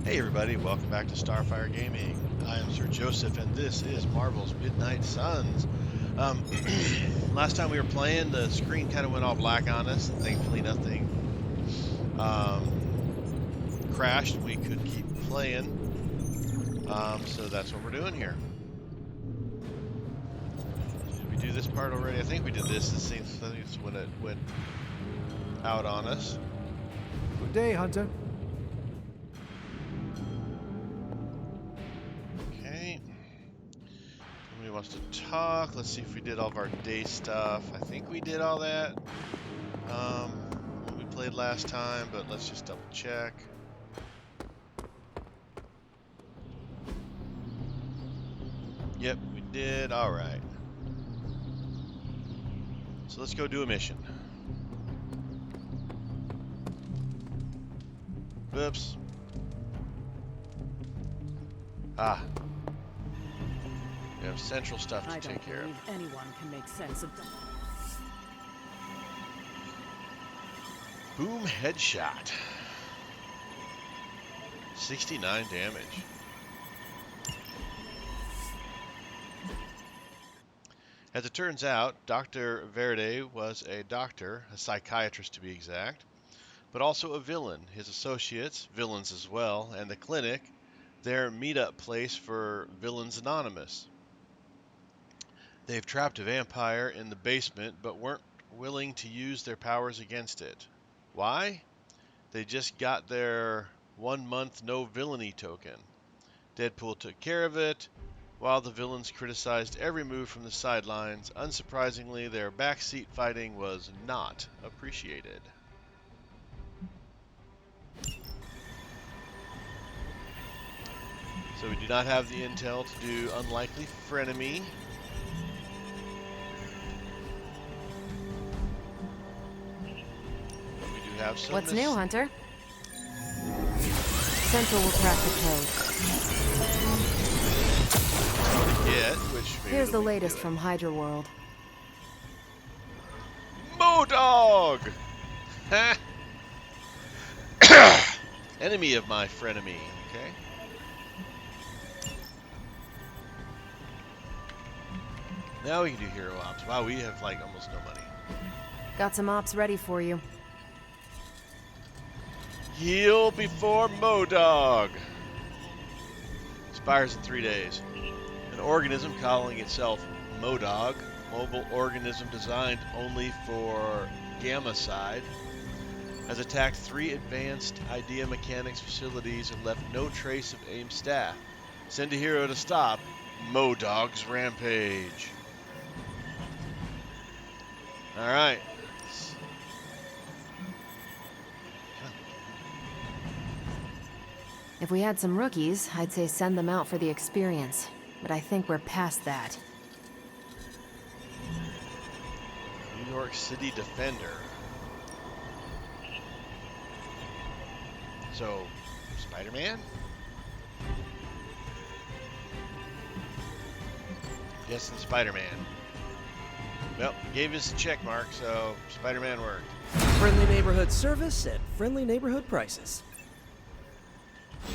Hey everybody, welcome back to Starfyre Gaming. I am Sir Joseph and this is Marvel's Midnight Suns. Um, Last time we were playing, the screen kind of went all black on us. Thankfully nothing crashed. We could keep playing. So that's what we're doing here. Did we do this part already? I think we did this. I think it's when it went out on us. Good day, Hunter. Okay. Somebody wants to talk. Let's see if we did all of our day stuff. I think we did all that. When we played last time, but let's just double check. Yep, we did. All right. So let's go do a mission. Whoops. Ah. We have central stuff to take care of. Anyone can make sense of them. Boom headshot. 69 damage. As it turns out, Dr. Verde was a doctor, a psychiatrist to be exact, but also a villain. His associates, villains as well, and the clinic, their meetup place for Villains Anonymous. They've trapped a vampire in the basement, but weren't willing to use their powers against it. Why? They just got their 1 month no villainy token. Deadpool took care of it, while the villains criticized every move from the sidelines. Unsurprisingly, their backseat fighting was not appreciated. So we do not have the intel to do Unlikely Frenemy. But we do have some... What's new, Hunter? Central will crack the code. Here's the latest from Hydra World. Modog! Enemy of my frenemy, okay? Now we can do hero ops. Wow, we have like almost no money. Got some ops ready for you. Heal before Modog. Expires in 3 days. An organism calling itself Modog, mobile organism designed only for Gamma Side, has attacked 3 advanced Idea Mechanics facilities and left no trace of AIM staff. Send a hero to stop Modog's rampage. Alright. If we had some rookies, I'd say send them out for the experience. But I think we're past that. New York City Defender. So, Spider-Man? Guessing Spider-Man. Well, gave us a check mark, so Spider-Man worked. Friendly neighborhood service at friendly neighborhood prices.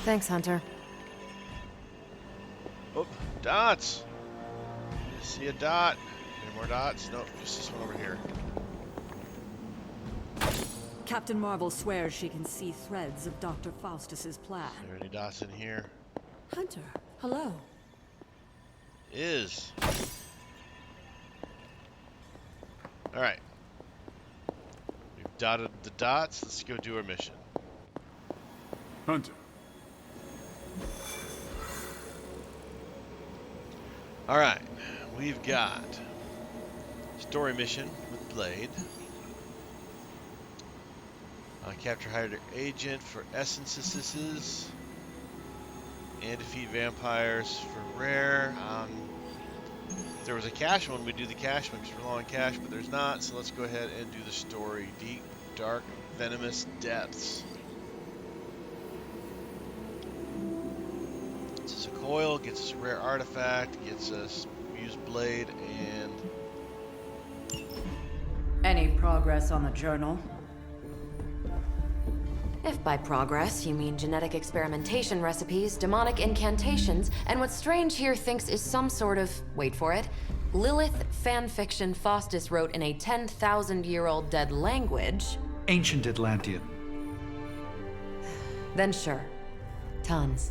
Thanks, Hunter. Oh, dots! I see a dot. Any more dots? Nope, just this one over here. Captain Marvel swears she can see threads of Dr. Faustus's plan. Are there any dots in here? Hunter, hello. Is. Alright. We've dotted the dots. Let's go do our mission. Hunter. Alright. We've got story mission with Blade. Capture Hydra agent for essences. And defeat vampires for rare. If there was a cash one, we'd do the cash one because we're low on cash, but there's not, so let's go ahead and do the story. Deep, dark, venomous depths. Gets us a coil, gets us a rare artifact, gets us use blade, and Any progress on the journal? If by progress you mean genetic experimentation recipes, demonic incantations, and what Strange here thinks is some sort of, wait for it, Lilith fanfiction Faustus wrote in a 10,000-year-old dead language... Ancient Atlantean. Then sure. Tons.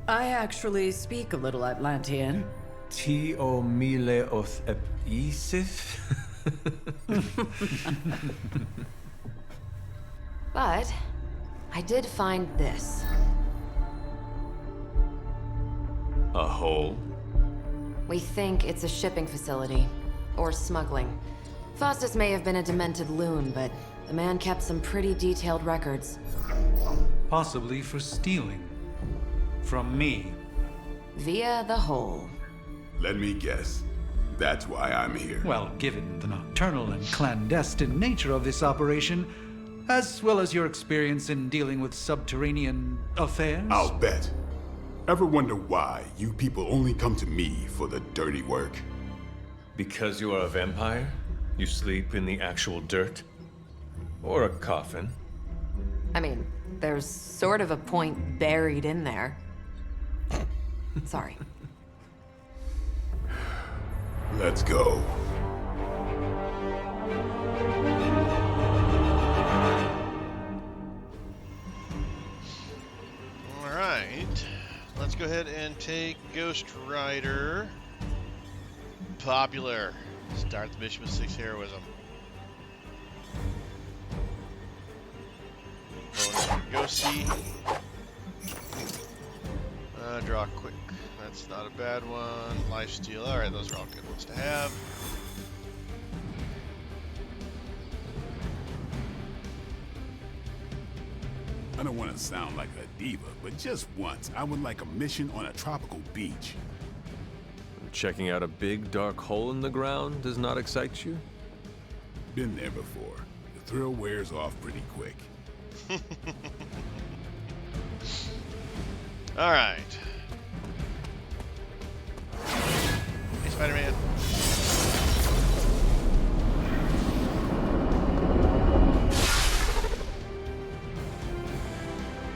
I actually speak a little Atlantean. Tio mile oth episif? But I did find this. A hole? We think it's a shipping facility. Or smuggling. Faustus may have been a demented loon, but the man kept some pretty detailed records. Possibly for stealing. From me. Via the hole. Let me guess. That's why I'm here. Well, given the nocturnal and clandestine nature of this operation, as well as your experience in dealing with subterranean affairs... I'll bet. Ever wonder why you people only come to me for the dirty work? Because you are a vampire? You sleep in the actual dirt? Or a coffin? I mean, there's sort of a point buried in there. Sorry. Let's go. All right. Let's go ahead and take Ghost Rider. Popular. Start the mission with 6 heroism. Ghosty. Draw quick. That's not a bad one. Lifesteal. Alright, those are all good ones to have. I don't want to sound like a diva, but just once, I would like a mission on a tropical beach. Checking out a big dark hole in the ground does not excite you? Been there before. The thrill wears off pretty quick. Alright. Hey, Spider-Man.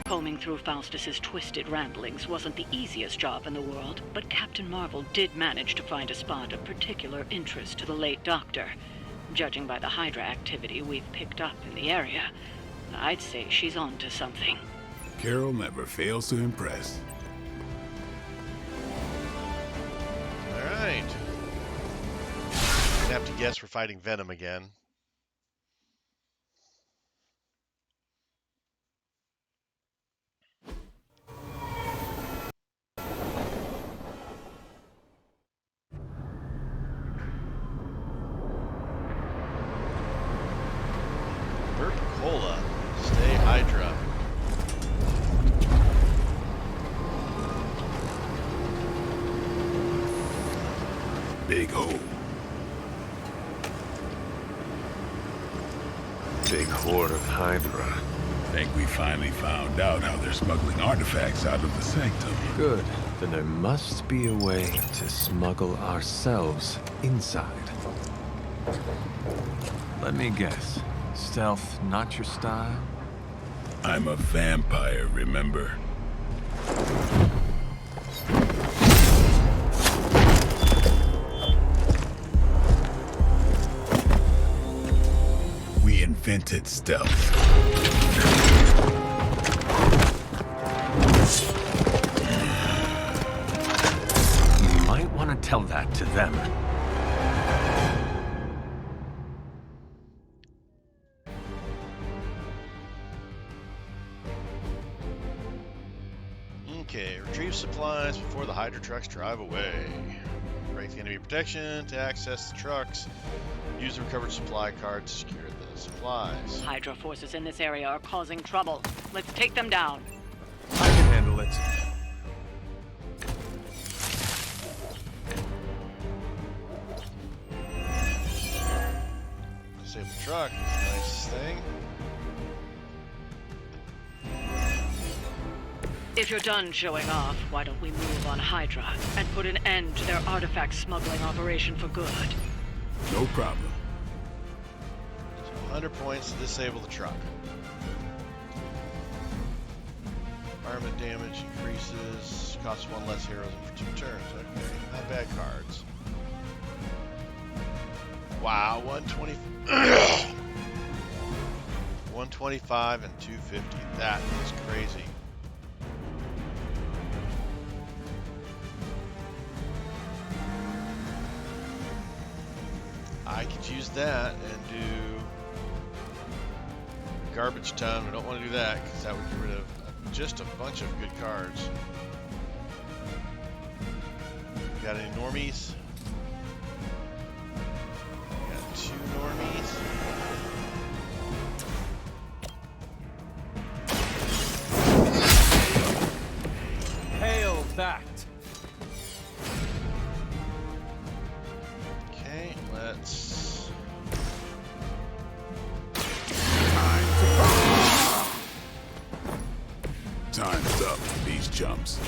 Combing through Faustus's twisted ramblings wasn't the easiest job in the world, but Captain Marvel did manage to find a spot of particular interest to the late Doctor. Judging by the Hydra activity we've picked up in the area, I'd say she's on to something. Carol never fails to impress. Alright. Gonna have to guess we're fighting Venom again. Cola. Stay Hydra. Big hole. Big horde of Hydra. Think we finally found out how they're smuggling artifacts out of the sanctum. Good. Then there must be a way to smuggle ourselves inside. Let me guess. Stealth not your style? I'm a vampire, remember? We invented stealth. You might want to tell that to them. Okay, retrieve supplies before the Hydra trucks drive away. Break the enemy protection to access the trucks. Use the recovered supply card to secure the supplies. Hydra forces in this area are causing trouble. Let's take them down. I can handle it. Disable the truck. Nice thing. If you're done showing off, why don't we move on Hydra and put an end to their artifact smuggling operation for good? No problem. So 100 points to disable the truck. Environment damage increases. Costs 1 less heroism for 2 turns. Okay, not bad cards. Wow, 120. 125 and 250. That is crazy. I could use that and do garbage ton. I don't want to do that because that would get rid of just a bunch of good cards. Got any normies? Got 2 normies. Hail backed. Okay, let's. Time's up for these chumps.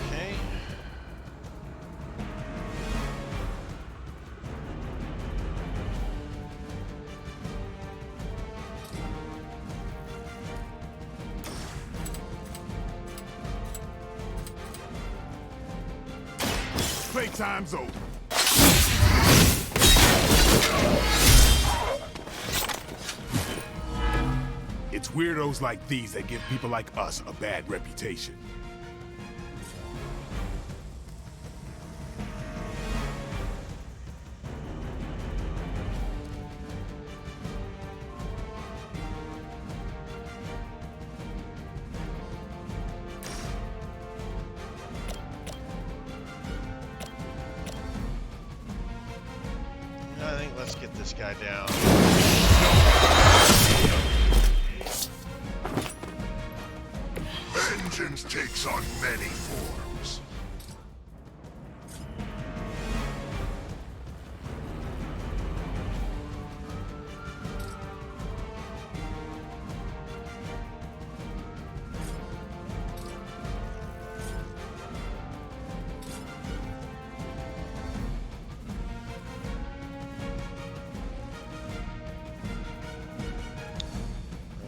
Okay. Playtime's over. It's weirdos like these that give people like us a bad reputation. I think let's get this guy down. Vengeance takes on many forms.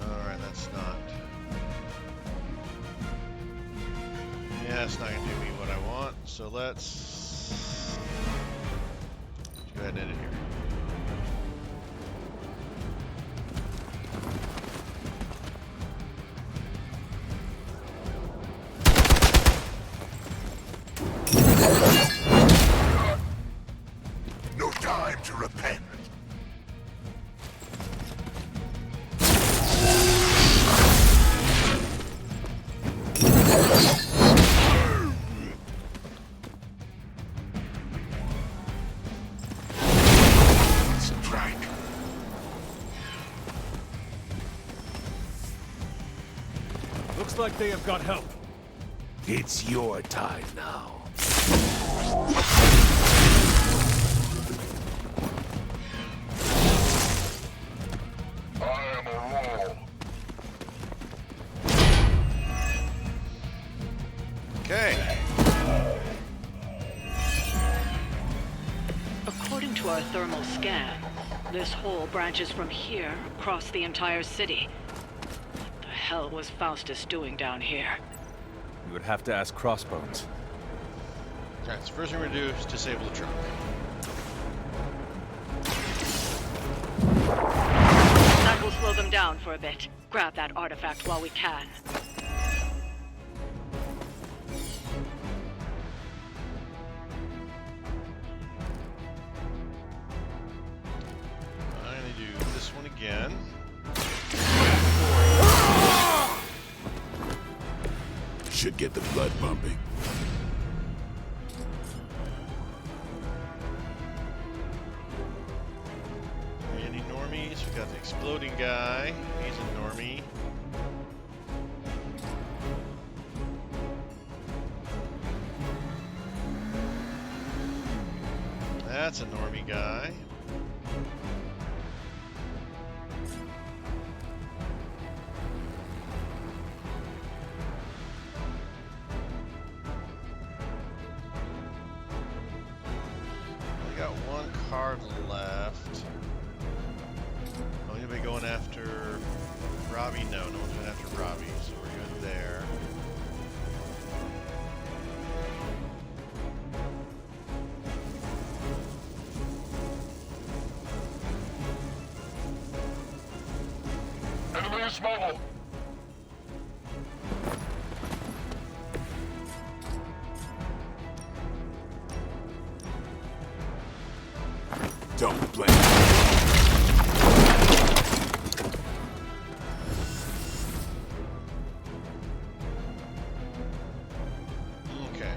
Alright, that's not. Yeah, it's not going to do me what I want, so let's go ahead and end it here. No time to repent. Strike. Looks like they have got help. It's your time now. I am a roll. Okay. According to our thermal scan, this hole branches from here across the entire city. What the hell was Faustus doing down here? You would have to ask Crossbones. Alright, so first thing we're going to do is disable the truck. That will slow them down for a bit. Grab that artifact while we can. I'm going to do this one again. Should get the blood pumping. Any normies? We got the exploding guy. He's a normie. That's a normie guy. We got one card left. Oh, anybody going after Robbie? No, no one's going after Robbie, so we're good there. Enemy is mobile. Don't blame Okay.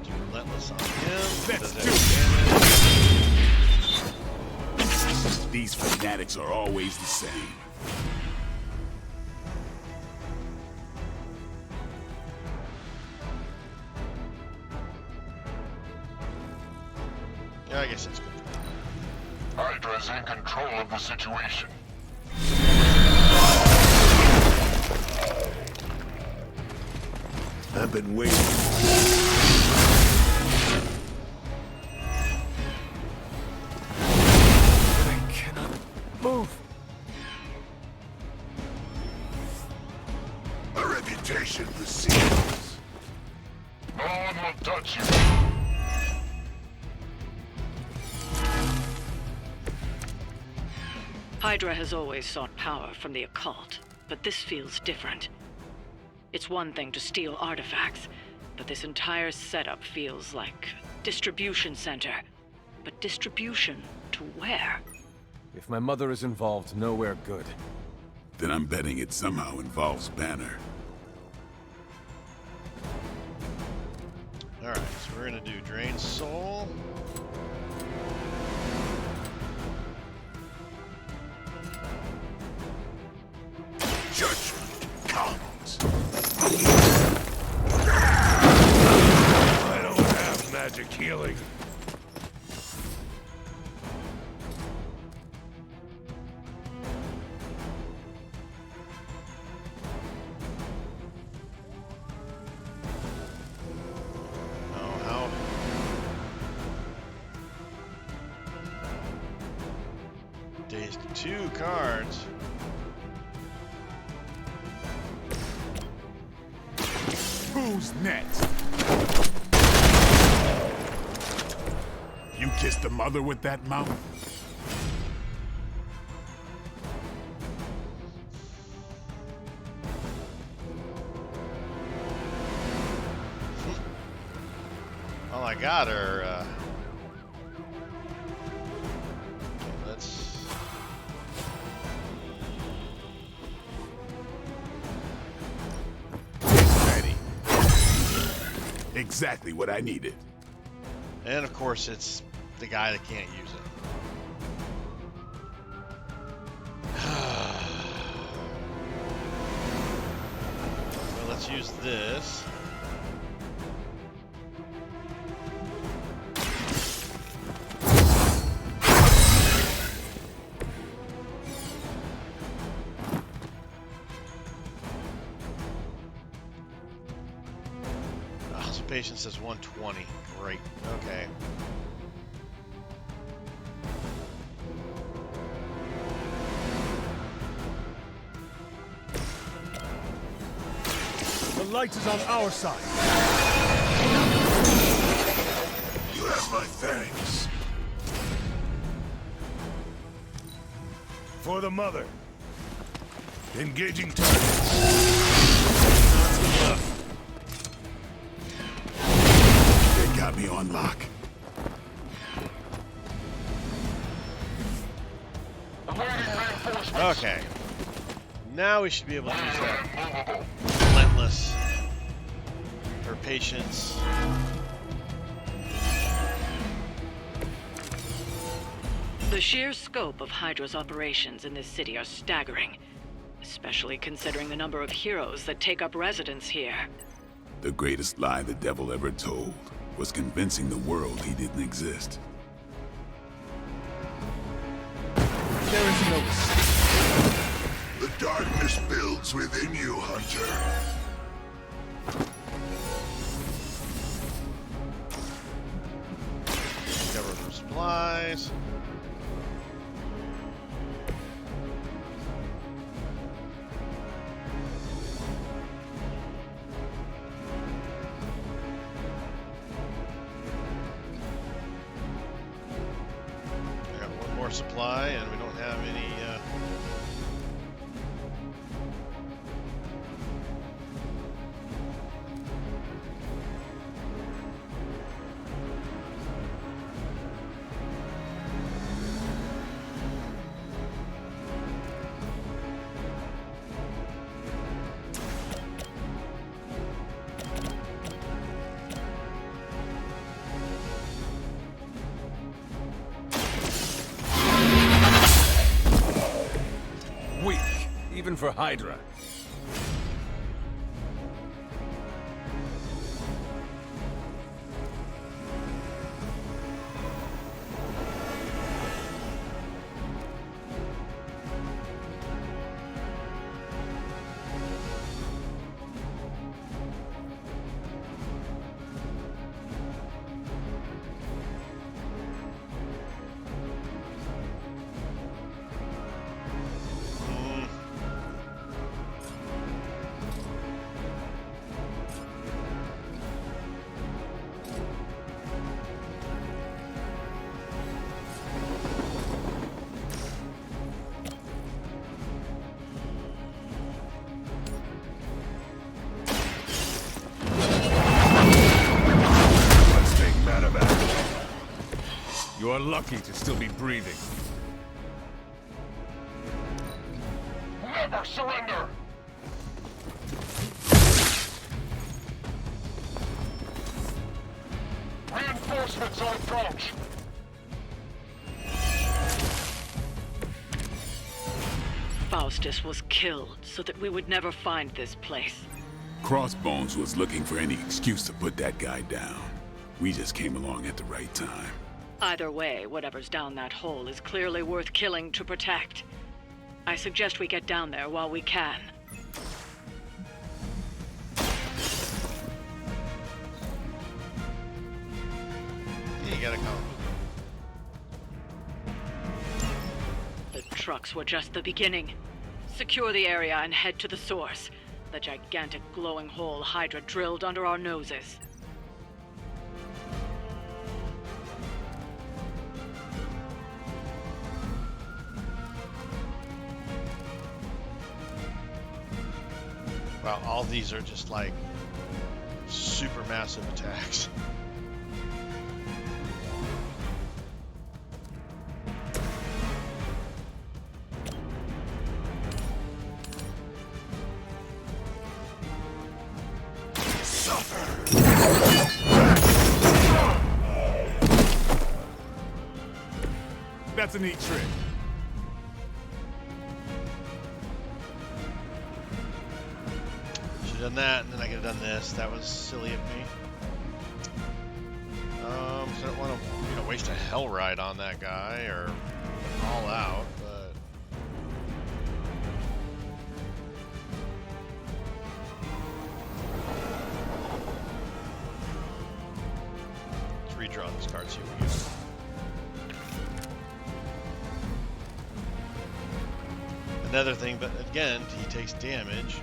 Do relentless on him. Let's Does do extra damage. These fanatics are always the same. Yeah, I guess that's good. Hydra's in control of the situation. I've been waiting. I cannot move. A reputation precedes. No one will touch you. Hydra has always sought power from the occult, but this feels different. It's one thing to steal artifacts, but this entire setup feels like a distribution center. But distribution to where? If my mother is involved, nowhere good. Then I'm betting it somehow involves Banner. Alright, so we're gonna do Drain Soul. Judgment comes. I don't have magic healing. Oh, how? Dazed 2 cards. Who's next? You kissed the mother with that mouth? All I got are, let's... Ready. Exactly what I needed. And of course, it's the guy that can't use it. Well, let's use this. Patient says 120. Great. Okay. The light is on our side. You have my thanks. For the mother. Engaging targets. Not enough. They got me on lock. Okay. Now we should be able to use that relentless for patience. The sheer scope of Hydra's operations in this city are staggering, especially considering the number of heroes that take up residence here. The greatest lie the devil ever told was convincing the world he didn't exist. There is no What's within you, Hunter? Cover for supplies. I got one more supply, and we don't have any. Weak, even for Hydra. Let's take medevac. You're lucky to still be breathing. Never surrender! Reinforcements on approach! Faustus was killed so that we would never find this place. Crossbones was looking for any excuse to put that guy down. We just came along at the right time. Either way, whatever's down that hole is clearly worth killing to protect. I suggest we get down there while we can. You gotta come. The trucks were just the beginning. Secure the area and head to the source. The gigantic glowing hole Hydra drilled under our noses. Wow, all these are just like super massive attacks. That's a neat trick. Should've done that, and then I could've done this. That was silly of me. So I don't want to, waste a hell ride on that guy or all out, but let's redraw this card. See what we get. Another thing, but again, he takes damage.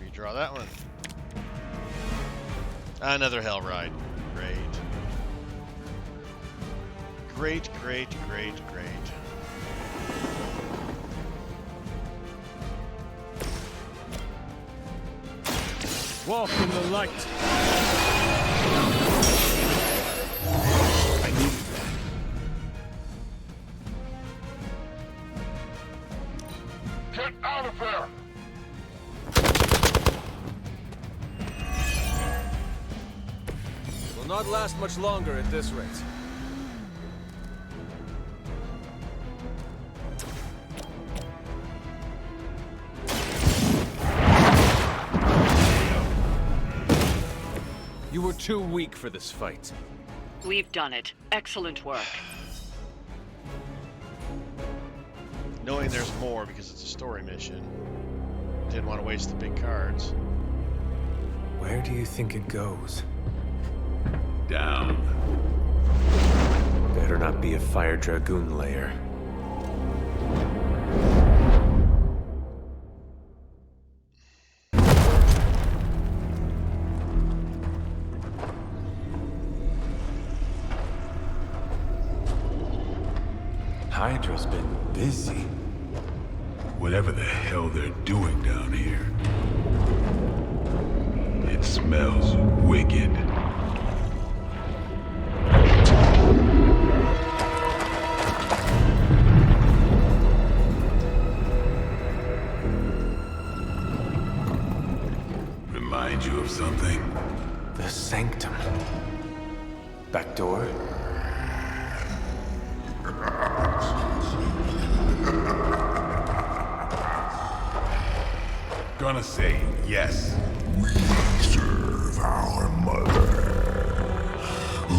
Redraw that one. Another hell ride. Great. Great, great, great, great. Walk in the light. I needed that. Get out of there! It will not last much longer at this rate. You were too weak for this fight. We've done it. Excellent work. Knowing there's more because it's a story mission, didn't want to waste the big cards. Where do you think it goes? Down. Better not be a Fire Dragoon lair. Hydra's been busy. Whatever the hell they're doing down here. It smells wicked. Remind you of something? The Sanctum. Back door? Gonna say yes. We serve our mother. We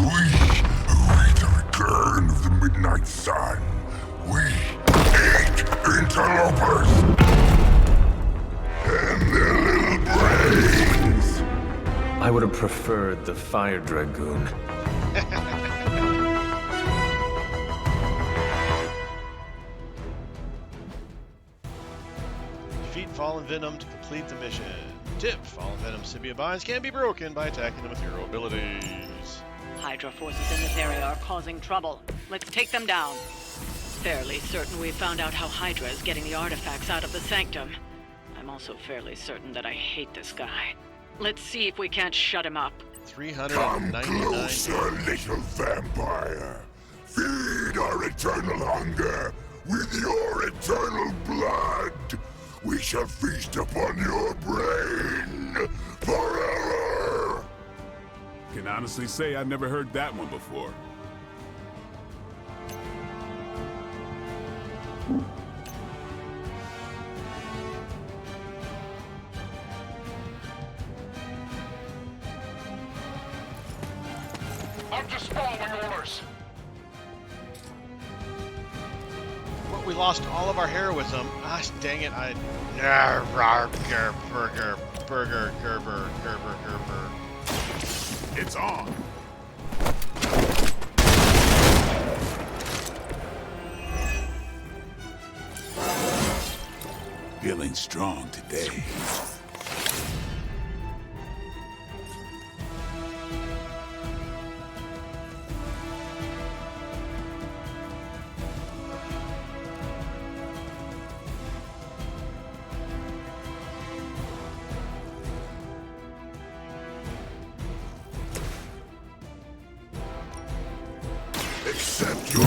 await the return of the midnight sun. We hate interlopers and their little brains. I would have preferred the Fire Dragoon. Defeat Fallen Venom to complete the mission. Tip: Fallen Venom symbiote binds can be broken by attacking them with hero abilities. Hydra forces in this area are causing trouble. Let's take them down. Fairly certain we've found out how Hydra is getting the artifacts out of the Sanctum. I'm also fairly certain that I hate this guy. Let's see if we can't shut him up. Come 399 closer, little vampire. Feed our eternal hunger with your eternal blood. We shall feast upon your brain forever. Can honestly say I've never heard that one before. I'm just following orders. What, we lost all of our heroism. Ah, dang it, Gerber. It's on. Feeling strong today. Accept your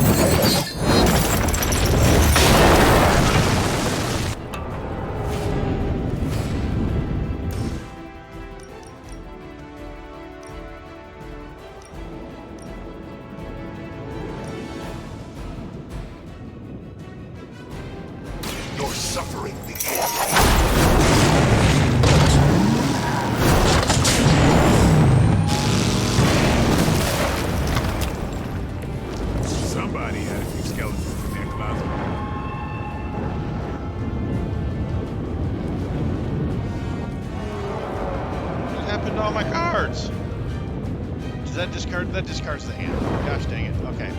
You're suffering the Somebody had a few skeletons in their closet. What happened to all my cards? Does that discard? That discards the hand. Gosh dang it. Okay.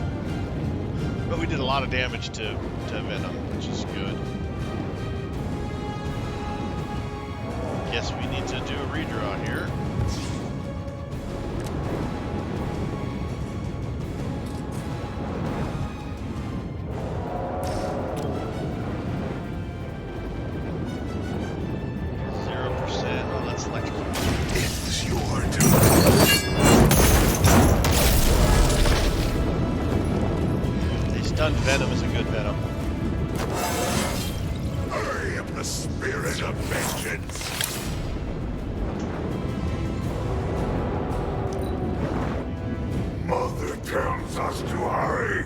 But we did a lot of damage to Venom, which is good. Guess we need to do a redraw here. It's your turn. A stunned Venom is a good Venom. I am the spirit of vengeance. Mother tells us to hurry.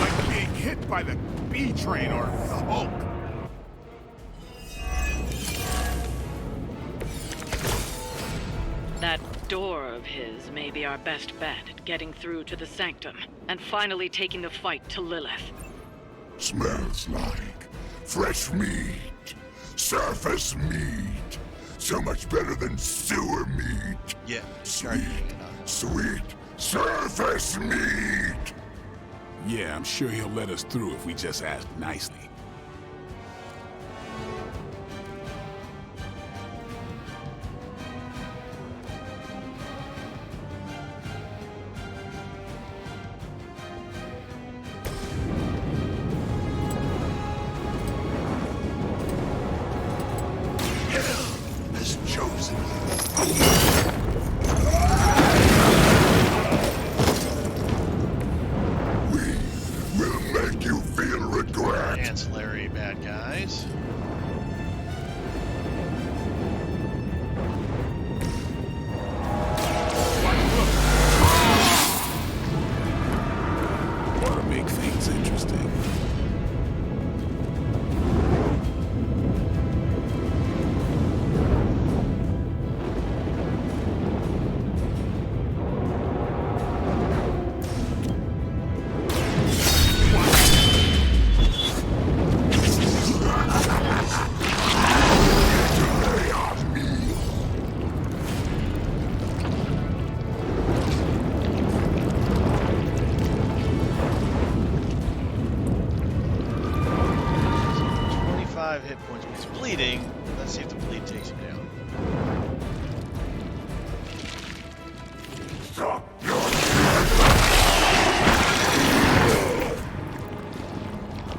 Like being hit by the B train or the Hulk. That door of his may be our best bet at getting through to the Sanctum and finally taking the fight to Lilith. Smells like fresh meat. Surface meat. So much better than sewer meat. Yeah. Sweet, sweet surface meat. Yeah, I'm sure he'll let us through if we just ask nicely. Has chosen we will make you feel regret. Ancillary bad guys. Want to make things interesting. Hit points, but he's bleeding. Let's see if the bleed takes him down. Stop your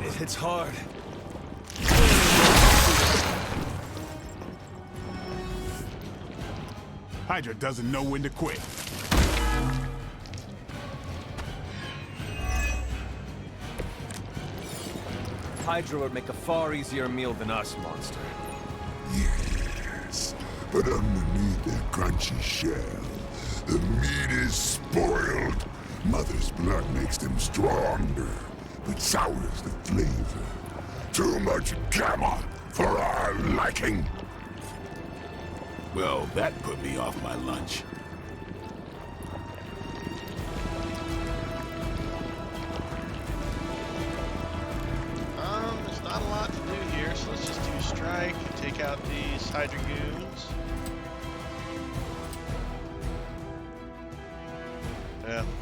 It hits hard. Hydra doesn't know when to quit. Hydra would make a far easier meal than us, monster. Yes, but underneath their crunchy shell, the meat is spoiled. Mother's blood makes them stronger, but sours the flavor. Too much gamma for our liking. Well, that put me off my lunch. There's not a lot to do here, so let's just do strike, take out these Hydra goons.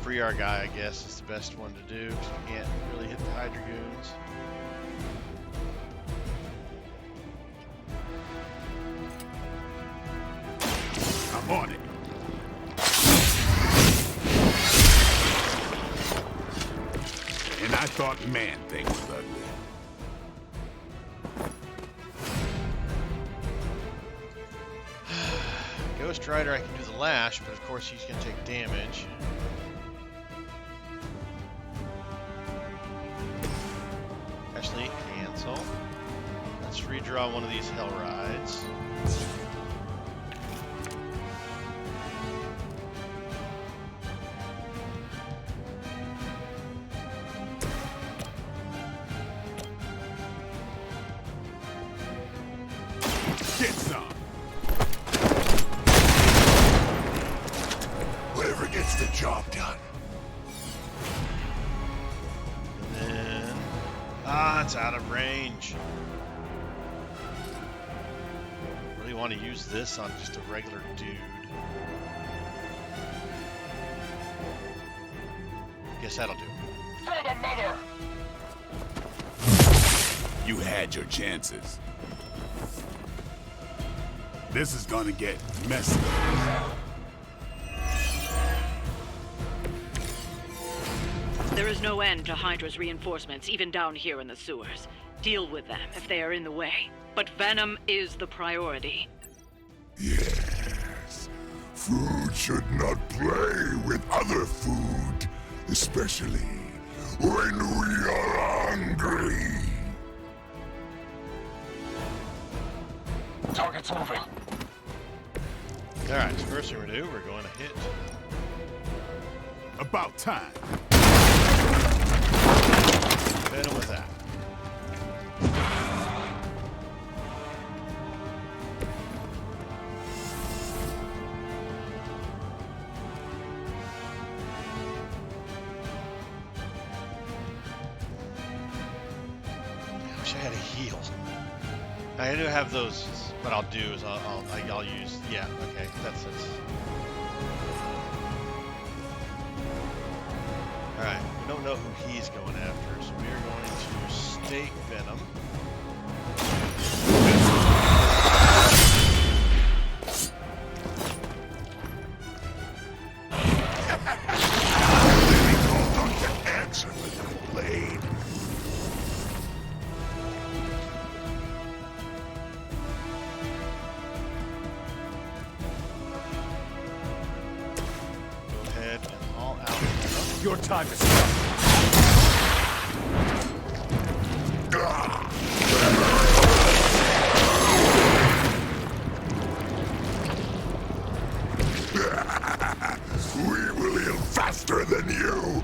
Free our guy, I guess, is the best one to do, because we can't really hit the Hydra goons. I'm on it. And I thought Man-Thing was ugly. Ghost Rider, I can do the lash, but of course he's going to take damage. Actually, cancel. Let's redraw one of these Hell Rides. Get some. Whatever gets the job done. And then... it's out of range. Really want to use this on just a regular dude. Guess that'll do. You had your chances. This is gonna get messy. There is no end to Hydra's reinforcements, even down here in the sewers. Deal with them if they are in the way. But Venom is the priority. Yes. Food should not play with other food, especially when we are hungry. Target's moving. Alright, so first thing we're going to do, we're going to hit. About time. Venom with that. ahead and heal. I do have those. What I'll do is I'll use. Yeah. Okay. That's it. All right. We don't know who he's going after, so we are going to stake Venom. Your time is up. We will heal faster than you.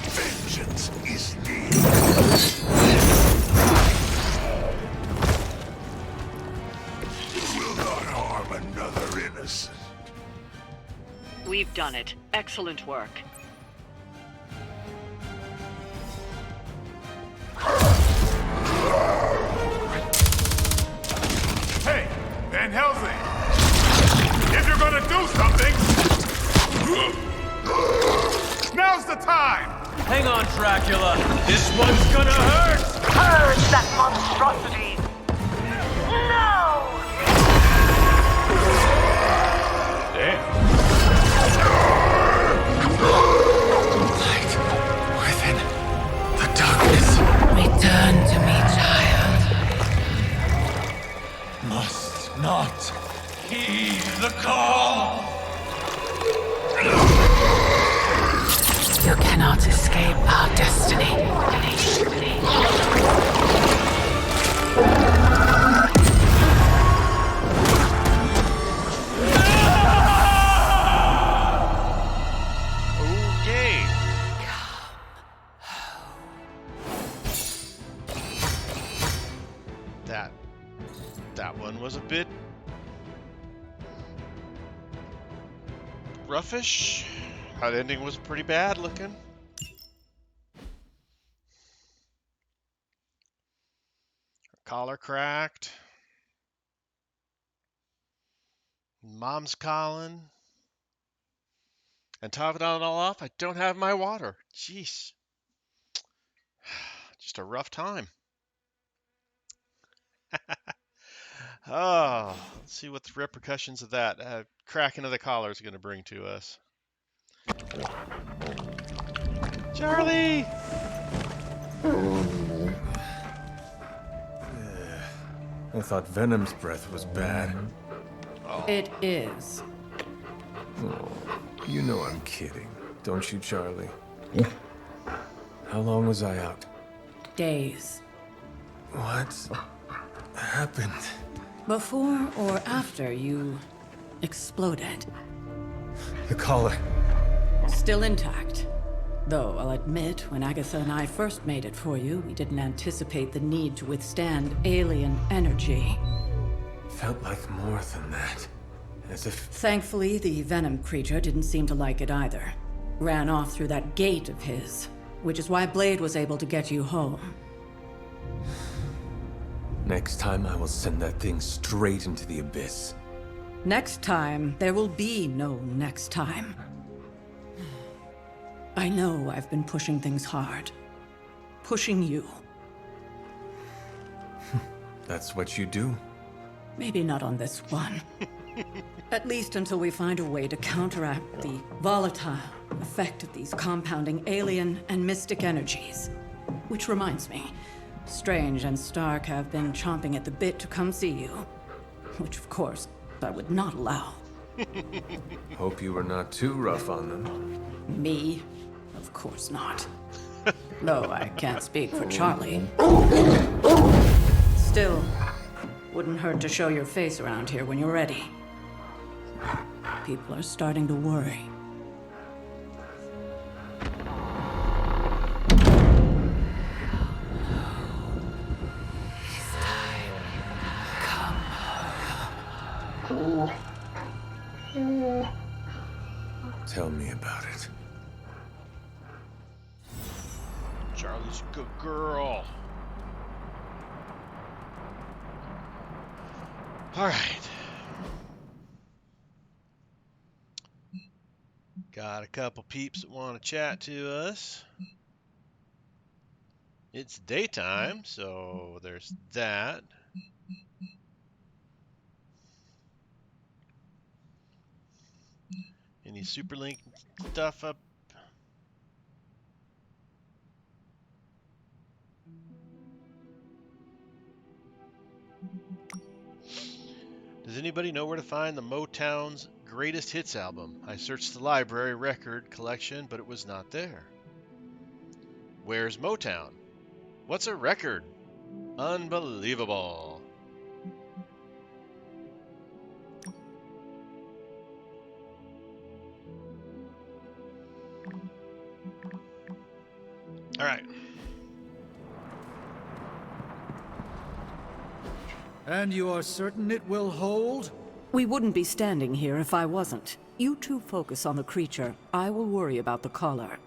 Vengeance is near. Will not harm another innocent. We've done it. Excellent work. Hey, Van Helsing! If you're gonna do something, now's the time! Hang on, Dracula. This one's gonna hurt! Purge that monstrosity! No! Damn. Light within the darkness. Return to me, child. Must not heed the call! You cannot escape our destiny. Okay. That one was a bit roughish. That ending was pretty bad looking. Collar cracked. Mom's calling. And topping it all off, I don't have my water. Jeez. Just a rough time. Oh, let's see what the repercussions of that cracking of the collar is going to bring to us. Charlie! I thought Venom's breath was bad. Oh. It is. Oh, you know I'm kidding, don't you, Charlie? How long was I out? Days. What happened? Before or after you exploded. The collar. Still intact. Though I'll admit, when Agatha and I first made it for you, we didn't anticipate the need to withstand alien energy. Felt like more than that. As if... Thankfully, the Venom creature didn't seem to like it either. Ran off through that gate of his, which is why Blade was able to get you home. Next time I will send that thing straight into the abyss. Next time, there will be no next time. I know I've been pushing things hard. Pushing you. That's what you do? Maybe not on this one. At least until we find a way to counteract the volatile effect of these compounding alien and mystic energies. Which reminds me, Strange and Stark have been chomping at the bit to come see you. Which, of course, I would not allow. Hope you were not too rough on them. Me? Of course not. Though I can't speak for Charlie. Still, wouldn't hurt to show your face around here when you're ready. people are starting to worry. Tell me about it. Charlie's a good girl. All right. Got a couple peeps that want to chat to us. It's daytime, so there's that. Any Superlink stuff up? Does anybody know where to find the Motown's Greatest Hits album? I searched the library record collection, but it was not there. Where's Motown? What's a record? Unbelievable. All right. And you are certain it will hold? We wouldn't be standing here if I wasn't. You two focus on the creature. I will worry about the collar.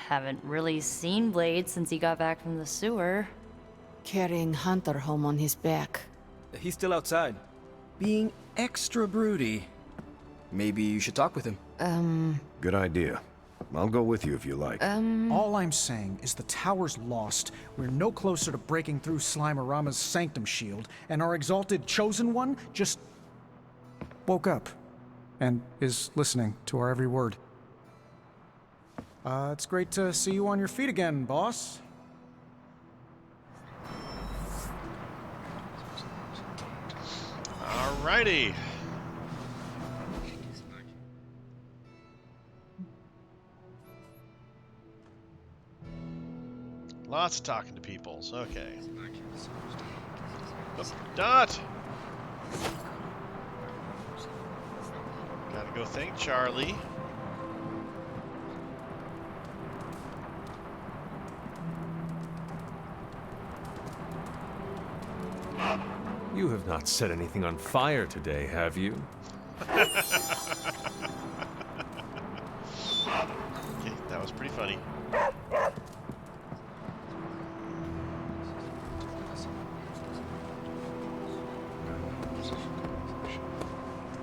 Haven't really seen Blade since he got back from the sewer. Carrying Hunter home on his back. He's still outside. Being extra broody. Maybe you should talk with him. Good idea. I'll go with you if you like. All I'm saying is the tower's lost. We're no closer to breaking through Slimerama's sanctum shield, and our exalted chosen one just woke up and is listening to our every word. It's great to see you on your feet again, boss. Alrighty. Lots of talking to peoples. Okay. Oh, Dot! Gotta go thank Charlie. You have not set anything on fire today, have you? Okay, that was pretty funny.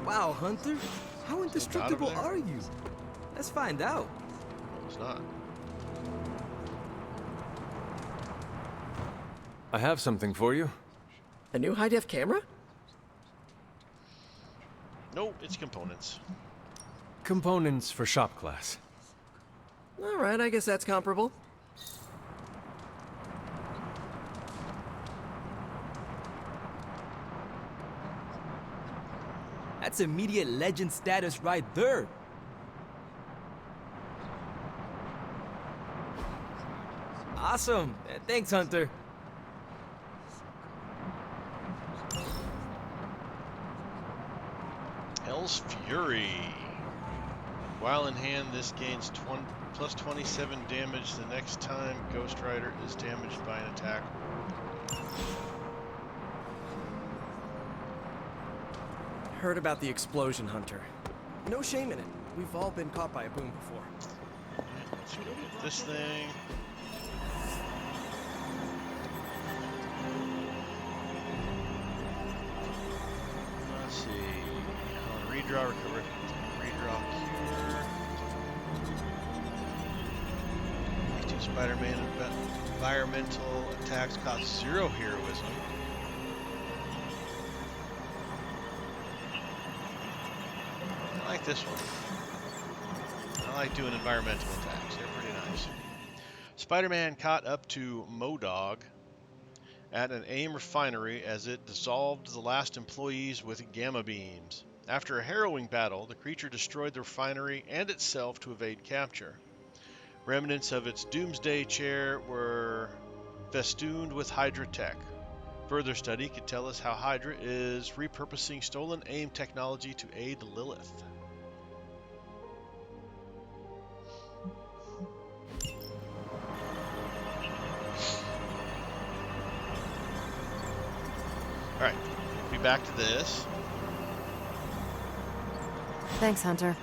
Wow, Hunter. How indestructible over there? are you? Let's find out. No, it's not. I have something for you. A new high-def camera? Nope, it's components. Components for shop class. All right, I guess that's comparable. That's immediate legend status right there. Awesome. Thanks, Hunter. Hell's Fury. While in hand, this gains plus 27 damage the next time Ghost Rider is damaged by an attack. Heard about the explosion, Hunter. No shame in it. We've all been caught by a boom before. Let's go get this thing. Let's see. On redraw, recover. Redraw cure. These two Spider-Man environmental attacks cost 0 heroism. I like this one. I like doing environmental attacks. They're pretty nice. Spider-Man caught up to MoDog at an AIM refinery as it dissolved the last employees with gamma beams. After a harrowing battle, the creature destroyed the refinery and itself to evade capture. Remnants of its doomsday chair were festooned with Hydra tech. Further study could tell us how Hydra is repurposing stolen AIM technology to aid Lilith. Alright, be back to this. Thanks, Hunter.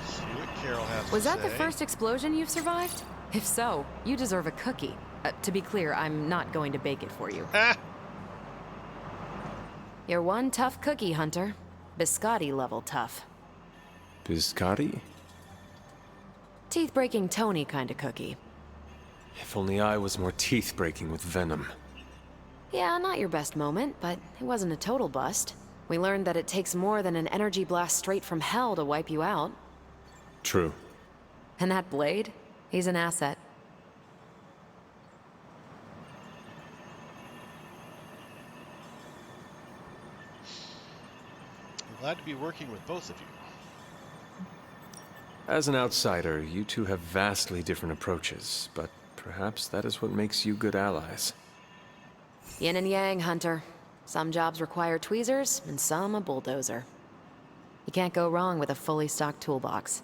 See what Carol has to say. Was that the first explosion you've survived? If so, you deserve a cookie. To be clear, I'm not going to bake it for you. You're one tough cookie, Hunter. Biscotti level tough. Biscotti? Teeth-breaking Tony kind of cookie. If only I was more teeth-breaking with Venom. Yeah, not your best moment, but it wasn't a total bust. We learned that it takes more than an energy blast straight from hell to wipe you out. True. And that Blade? He's an asset. I'm glad to be working with both of you. As an outsider, you two have vastly different approaches, but perhaps that is what makes you good allies. Yin and yang, Hunter. Some jobs require tweezers, and some a bulldozer. You can't go wrong with a fully stocked toolbox.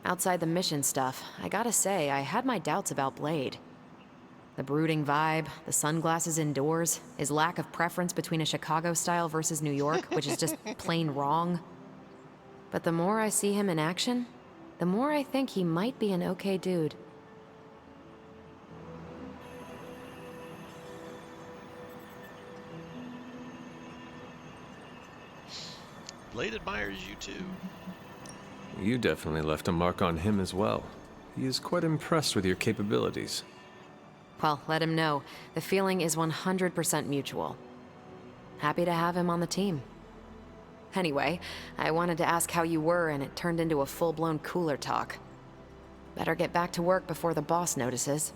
Outside the mission stuff, I gotta say, I had my doubts about Blade. The brooding vibe, the sunglasses indoors, his lack of preference between a Chicago style versus New York, which is just plain wrong. But the more I see him in action, the more I think he might be an okay dude. Blade admires you too. You definitely left a mark on him as well. He is quite impressed with your capabilities. Well, let him know. The feeling is 100% mutual. Happy to have him on the team. Anyway, I wanted to ask how you were, and it turned into a full-blown cooler talk. Better get back to work before the boss notices.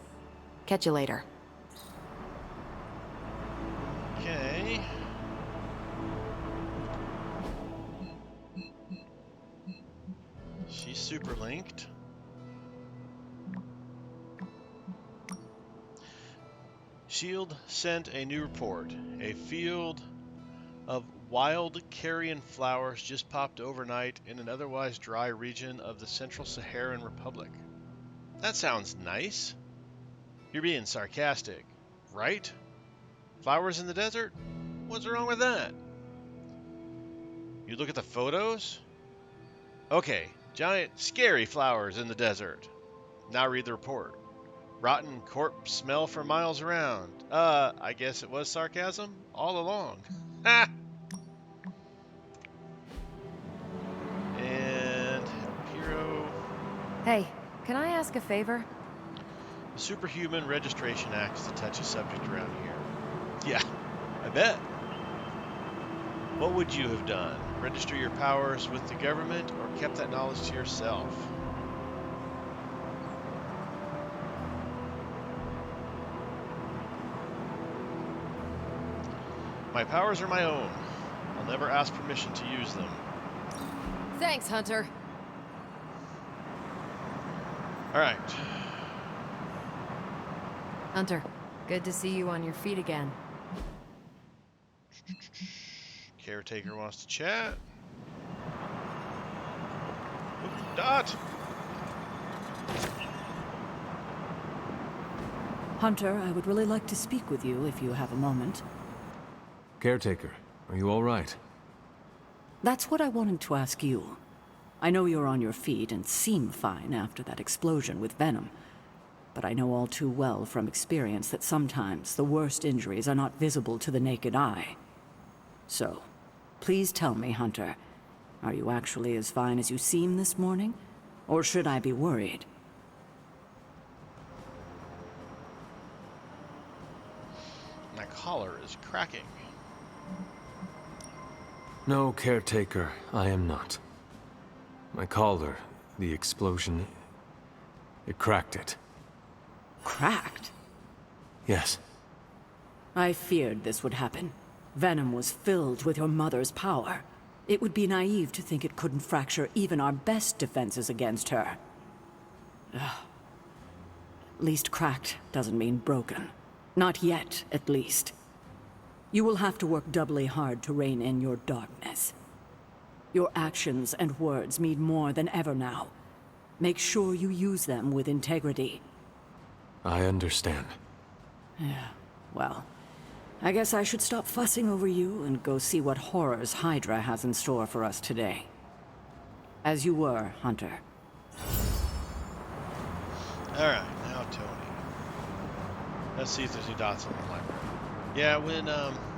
Catch you later. Okay. She's super linked. SHIELD sent a new report. A field of wild carrion flowers just popped overnight in an otherwise dry region of the Central Saharan Republic. That sounds nice. You're being sarcastic, right? Flowers in the desert? What's wrong with that? You look at the photos? Okay, giant scary flowers in the desert. Now read the report. Rotten corpse smell for miles around. I guess it was sarcasm all along. Ha! And hero. Hey, can I ask a favor? The Superhuman Registration Act is the touchy subject around here. Yeah, I bet. What would you have done? Register your powers with the government or kept that knowledge to yourself? My powers are my own. I'll never ask permission to use them. Thanks, Hunter. All right. Hunter, good to see you on your feet again. Caretaker wants to chat. Ooh, Dot! Hunter, I would really like to speak with you if you have a moment. Caretaker, are you all right? That's what I wanted to ask you. I know you're on your feet and seem fine after that explosion with Venom. But I know all too well from experience that sometimes the worst injuries are not visible to the naked eye. So, please tell me, Hunter, are you actually as fine as you seem this morning? Or should I be worried? My collar is cracking. No, Caretaker, I am not. My collar, the explosion, it cracked it. Cracked? Yes. I feared this would happen. Venom was filled with your mother's power. It would be naive to think it couldn't fracture even our best defenses against her. Ugh. At least cracked doesn't mean broken. Not yet, at least. You will have to work doubly hard to rein in your darkness. Your actions and words mean more than ever now. Make sure you use them with integrity. I understand. Yeah, well, I guess I should stop fussing over you and go see what horrors Hydra has in store for us today. As you were, Hunter. Alright, now Tony. Let's see if there's any dots on the library. Yeah, when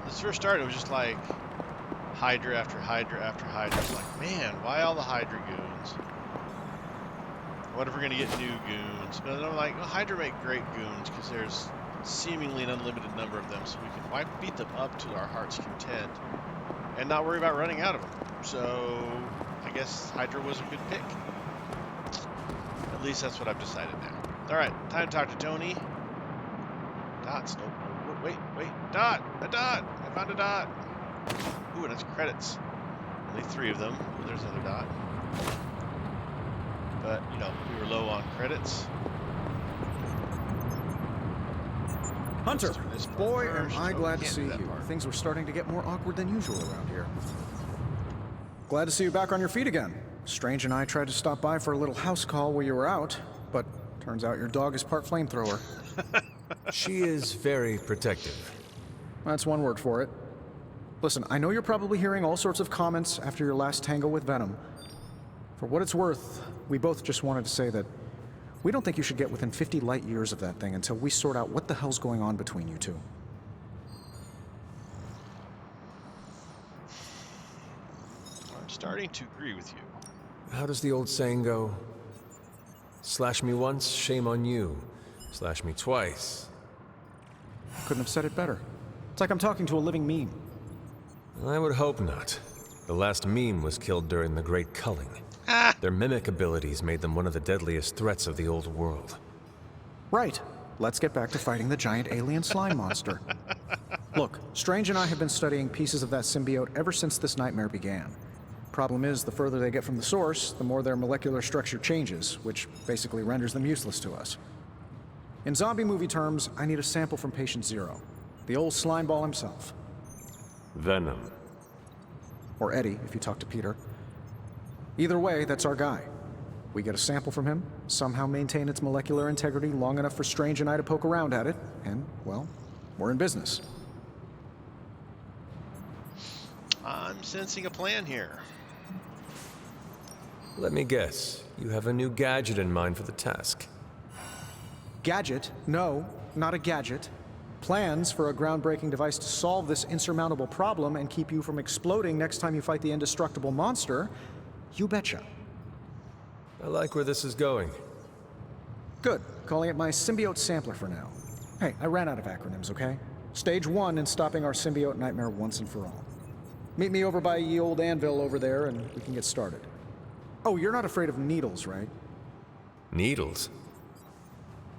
this first started, it was just like Hydra after Hydra after Hydra. It's like, man, why all the Hydra goons? What if we're going to get new goons? But then I'm like, well, Hydra make great goons because there's seemingly an unlimited number of them, so we can beat them up to our heart's content and not worry about running out of them. So I guess Hydra was a good pick. At least that's what I've decided now. Alright, time to talk to Tony. Dots, nope. Wait, dot! A dot! I found a dot! Ooh, and it's credits. Only 3 of them. Ooh, there's another dot. But, you know, we were low on credits. Hunter, boy, am I glad to see you. Things were starting to get more awkward than usual around here. Glad to see you back on your feet again. Strange and I tried to stop by for a little house call while you were out, but turns out your dog is part flamethrower. She is very protective. That's one word for it. Listen, I know you're probably hearing all sorts of comments after your last tango with Venom. For what it's worth, we both just wanted to say that we don't think you should get within 50 light years of that thing until we sort out what the hell's going on between you two. I'm starting to agree with you. How does the old saying go? Slash me once, shame on you. Slash me twice. Couldn't have said it better. It's like I'm talking to a living meme. I would hope not. The last meme was killed during the Great Culling. Their mimic abilities made them one of the deadliest threats of the old world. Right. Let's get back to fighting the giant alien slime monster. Look, Strange and I have been studying pieces of that symbiote ever since this nightmare began. Problem is, the further they get from the source, the more their molecular structure changes, which basically renders them useless to us. In zombie movie terms, I need a sample from Patient Zero. The old slime ball himself. Venom. Or Eddie, if you talk to Peter. Either way, that's our guy. We get a sample from him, somehow maintain its molecular integrity long enough for Strange and I to poke around at it, and, well, we're in business. I'm sensing a plan here. Let me guess. You have a new gadget in mind for the task. Gadget? No, not a gadget. Plans for a groundbreaking device to solve this insurmountable problem and keep you from exploding next time you fight the indestructible monster? You betcha. I like where this is going. Good. Calling it my symbiote sampler for now. Hey, I ran out of acronyms, okay? Stage 1 in stopping our symbiote nightmare once and for all. Meet me over by ye old anvil over there and we can get started. Oh, you're not afraid of needles, right? Needles?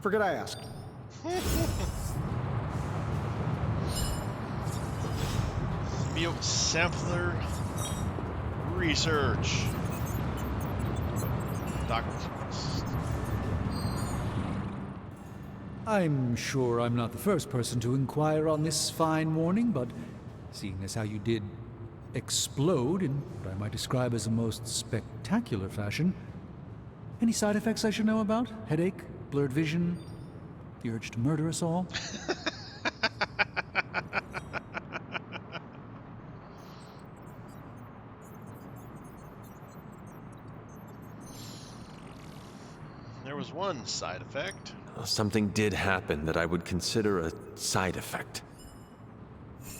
Forget I asked. Symbiote sampler research. I'm sure I'm not the first person to inquire on this fine morning, but seeing as how you did explode in what I might describe as a most spectacular fashion, any side effects I should know about? Headache, blurred vision, the urge to murder us all? There was one side effect. Something did happen that I would consider a side effect.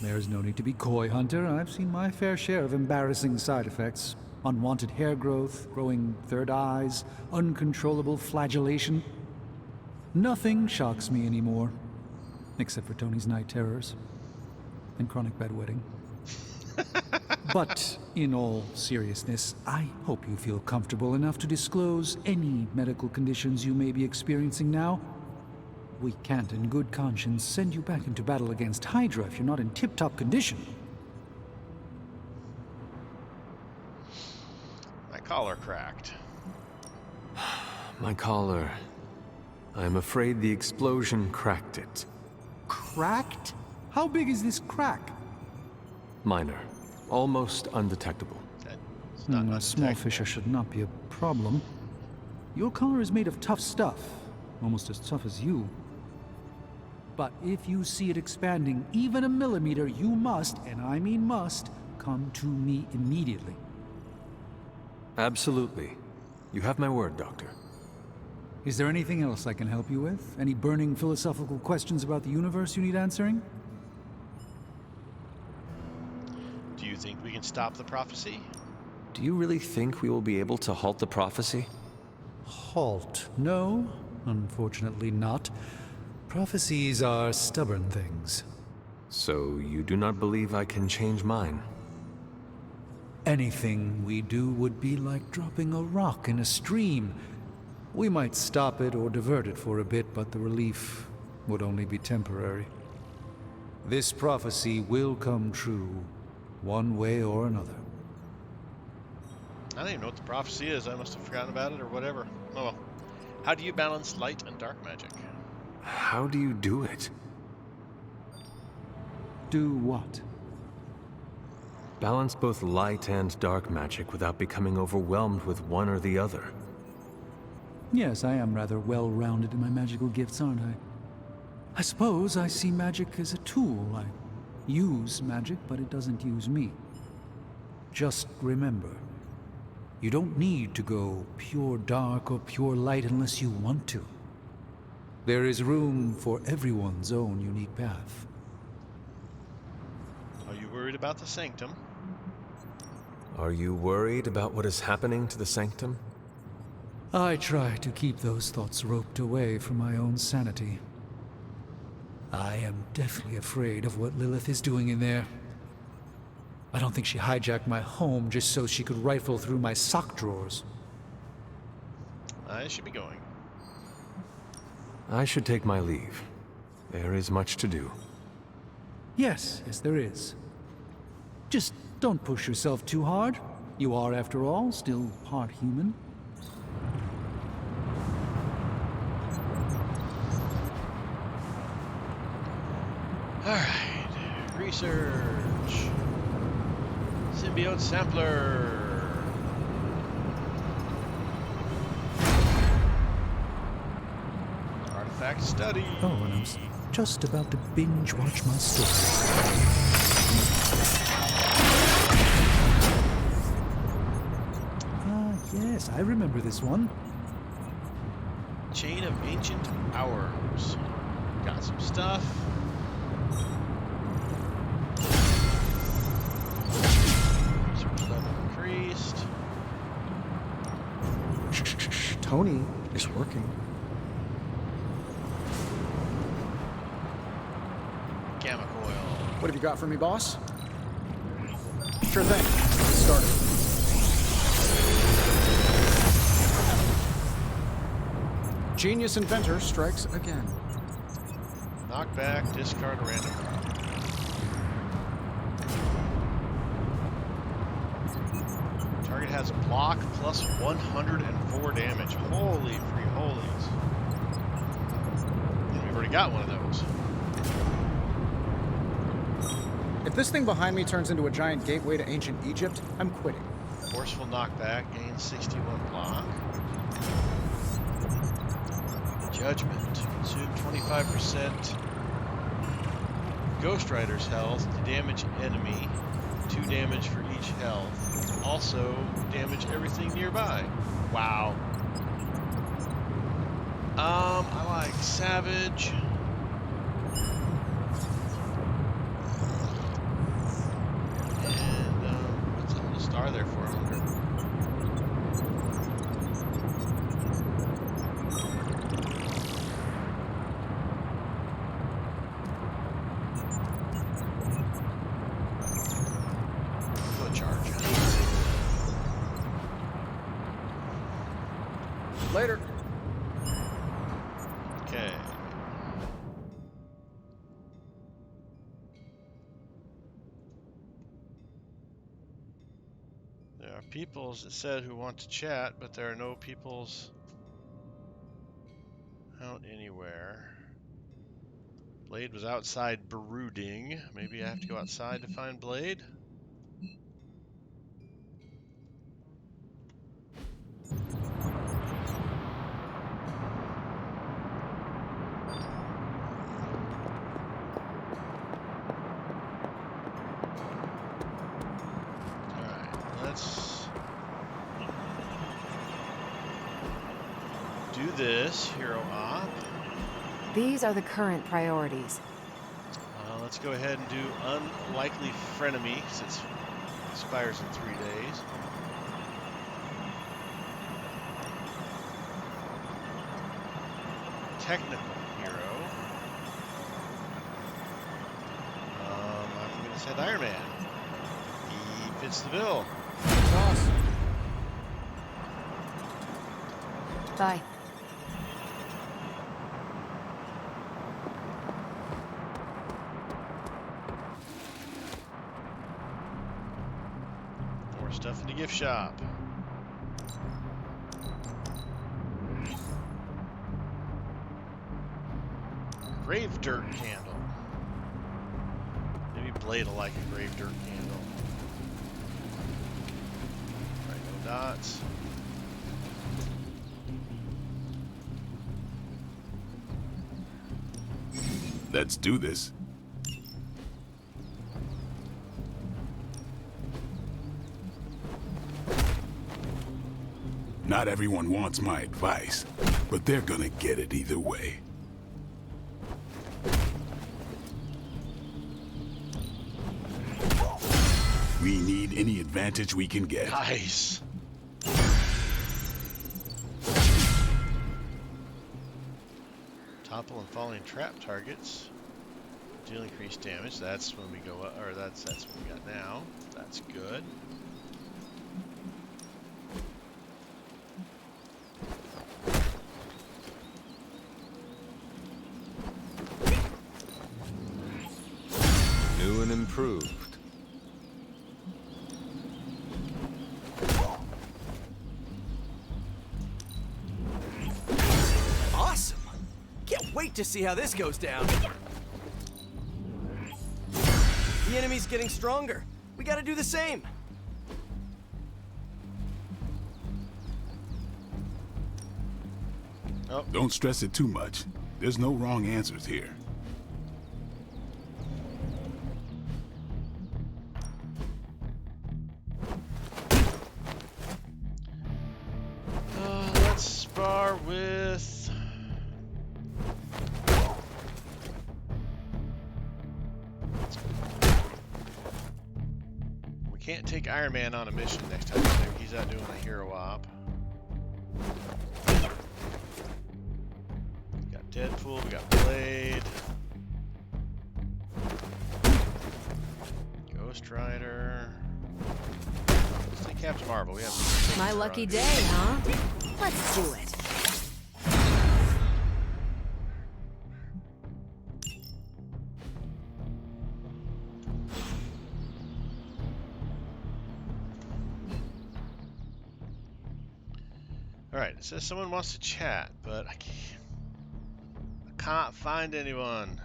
There's no need to be coy, Hunter. I've seen my fair share of embarrassing side effects. Unwanted hair growth, growing third eyes, uncontrollable flagellation. Nothing shocks me anymore, except for Tony's night terrors and chronic bedwetting. But in all seriousness, I hope you feel comfortable enough to disclose any medical conditions you may be experiencing now. We can't in good conscience send you back into battle against Hydra if you're not in tip-top condition. My collar cracked. My collar. I'm afraid the explosion cracked it. Cracked? How big is this crack? Minor. Almost undetectable. A small fissure should not be a problem. Your collar is made of tough stuff. Almost as tough as you. But if you see it expanding even a millimeter, you must, and I mean must, come to me immediately. Absolutely. You have my word, Doctor. Is there anything else I can help you with? Any burning philosophical questions about the universe you need answering? Do you think we can stop the prophecy? Do you really think we will be able to halt the prophecy? Halt? No, unfortunately not. Prophecies are stubborn things. So you do not believe I can change mine? Anything we do would be like dropping a rock in a stream. We might stop it or divert it for a bit, but the relief would only be temporary. This prophecy will come true, one way or another. I don't even know what the prophecy is. I must have forgotten about it or whatever. Oh well. How do you balance light and dark magic? How do you do it? Do what? Balance both light and dark magic without becoming overwhelmed with one or the other. Yes, I am rather well-rounded in my magical gifts, aren't I? I suppose I see magic as a tool. I use magic, but it doesn't use me. Just remember, you don't need to go pure dark or pure light unless you want to. There is room for everyone's own unique path. Are you worried about the sanctum? Are you worried about what is happening to the sanctum? I try to keep those thoughts roped away from my own sanity. I am deathly afraid of what Lilith is doing in there. I don't think she hijacked my home just so she could rifle through my sock drawers. I should be going. I should take my leave. There is much to do. Yes, there is. Just don't push yourself too hard. You are, after all, still part human. Alright. Research. Symbiote sampler. Artifact study. Oh, and I was just about to binge watch my story. Yes, I remember this one. Chain of ancient hours. Got some stuff. Research level increased. Tony is working. Gamma coil. What have you got for me, boss? Sure thing. Let's start it. Genius inventor strikes again. Knockback, discard a random card. Target has block plus 104 damage. Holy free holies. And we've already got one of those. If this thing behind me turns into a giant gateway to ancient Egypt, I'm quitting. Forceful knockback, gains 61 block. Judgment, consume 25% Ghost Rider's health to damage enemy, 2 damage for each health. Also, damage everything nearby. Wow. I like Savage. And, what's that little star there for? I wonder. Later. Okay. There are peoples, it said, who want to chat, but there are no peoples out anywhere. Blade was outside brooding. Maybe I have to go outside to find Blade? this hero op. These are the current priorities. Let's go ahead and do Unlikely Frenemy, since it expires in 3 days. Technical hero. I'm going to send Iron Man. He fits the bill. Boss. Bye. More stuff in the gift shop. Grave dirt candle. Maybe Blade will like a grave dirt candle. Right, no dots. Let's do this. Not everyone wants my advice, but they're gonna get it either way. We need any advantage we can get. Nice. Topple and falling trap targets. Deal increased damage. That's when we go up, or that's what we got now. That's good. New and improved. Awesome! Can't wait to see how this goes down. The enemy's getting stronger. We gotta do the same. Oh. Don't stress it too much. There's no wrong answers here. Let's spar with... We can't take Iron Man on a mission next time. He's out doing a hero op. We got Deadpool, we got Blade. Ghost Rider. Let's take Captain Marvel. We have My lucky day, huh? Let's do it. Alright, it says someone wants to chat, but I can't find anyone.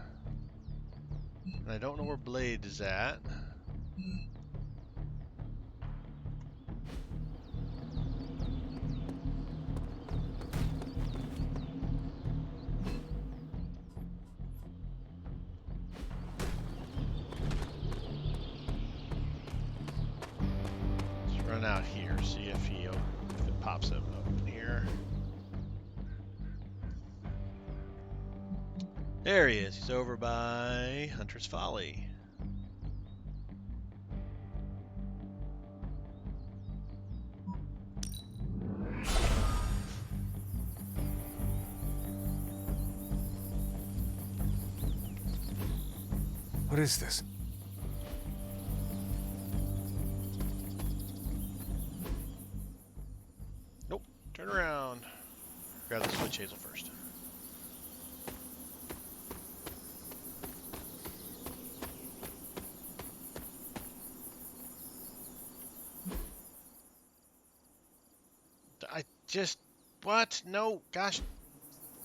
And I don't know where Blade is at. Let's run out here, see if it pops up in here. There he is. He's over by Hunter's Folly. What is this? Nope. Turn around. Grab the switch hazel first. I just... What? No, gosh.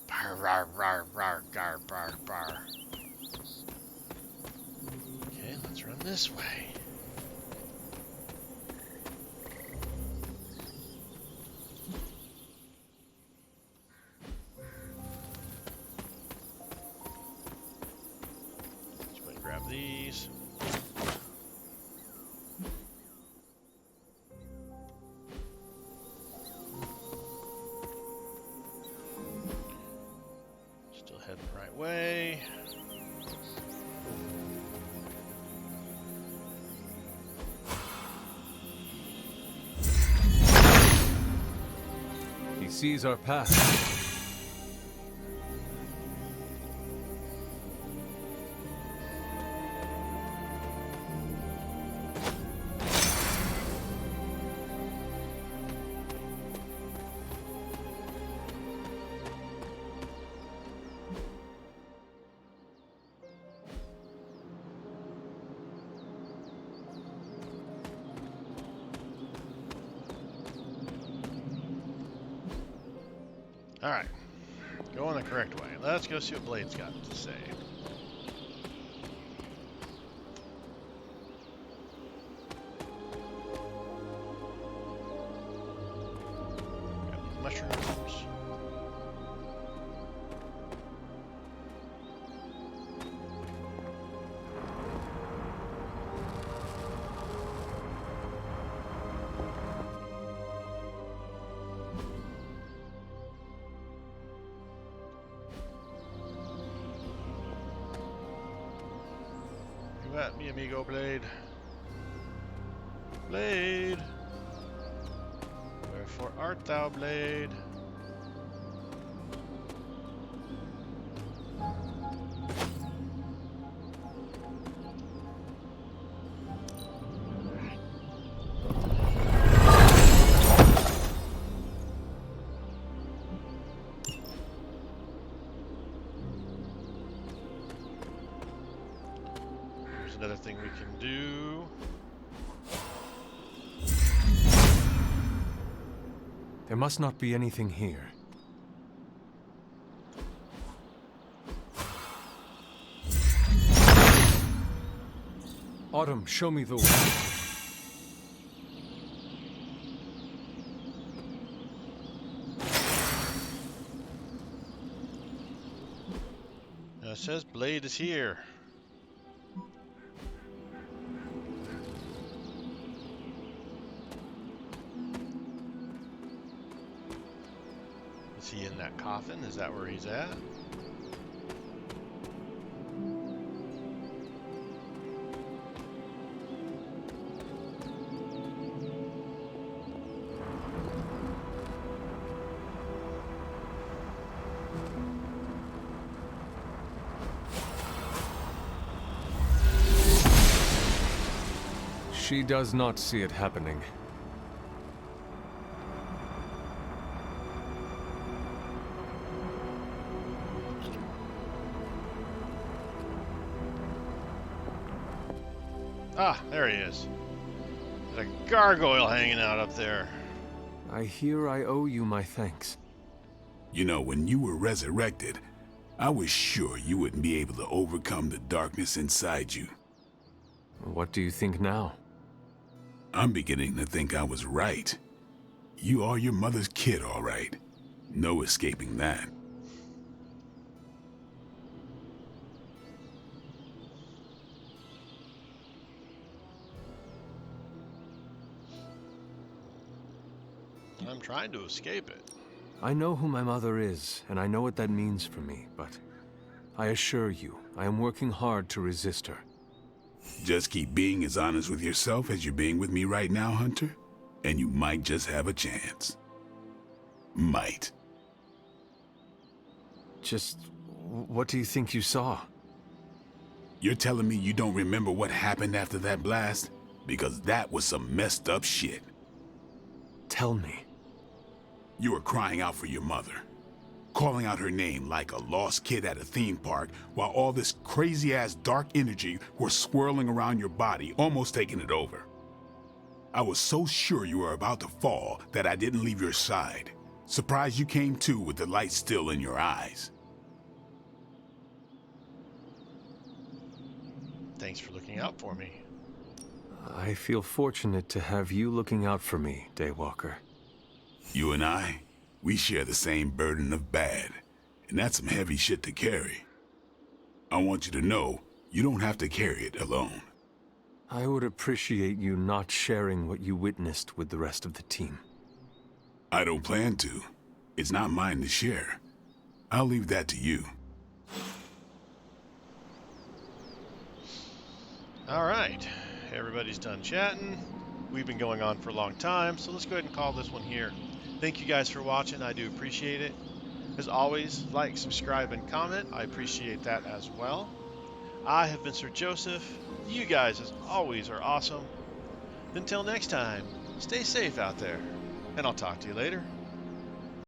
Bar, rar, rar, rar, gar, bar, bar. Okay, let's run this way. Just going to grab these. heading the right way. He sees our path. Alright, going the correct way. Let's go see what Blade's got to say. Got mushrooms. You at me, amigo Blade. Blade! Wherefore art thou, Blade? Another thing we can do. There must not be anything here. Autumn, show me the way. It says Blade is here. Is he in that coffin? Is that where he's at? She does not see it happening. Ah, there he is. There's a gargoyle hanging out up there. I hear I owe you my thanks. You know, when you were resurrected, I was sure you wouldn't be able to overcome the darkness inside you. What do you think now? I'm beginning to think I was right. You are your mother's kid, all right. No escaping that. I'm trying to escape it. I know who my mother is, and I know what that means for me, but I assure you, I am working hard to resist her. Just keep being as honest with yourself as you're being with me right now, Hunter, and you might just have a chance. Might. Just what do you think you saw? You're telling me you don't remember what happened after that blast? Because that was some messed up shit. Tell me. You were crying out for your mother, calling out her name like a lost kid at a theme park, while all this crazy-ass dark energy was swirling around your body, almost taking it over. I was so sure you were about to fall that I didn't leave your side. Surprised you came to with the light still in your eyes. Thanks for looking out for me. I feel fortunate to have you looking out for me, Daywalker. You and I, we share the same burden of bad, and that's some heavy shit to carry. I want you to know, you don't have to carry it alone. I would appreciate you not sharing what you witnessed with the rest of the team. I don't plan to. It's not mine to share. I'll leave that to you. All right, everybody's done chatting. We've been going on for a long time, so let's go ahead and call this one here. Thank you guys for watching. I do appreciate it. As always, like, subscribe, and comment. I appreciate that as well. I have been Sir Joseph. You guys, as always, are awesome. Until next time, stay safe out there, and I'll talk to you later.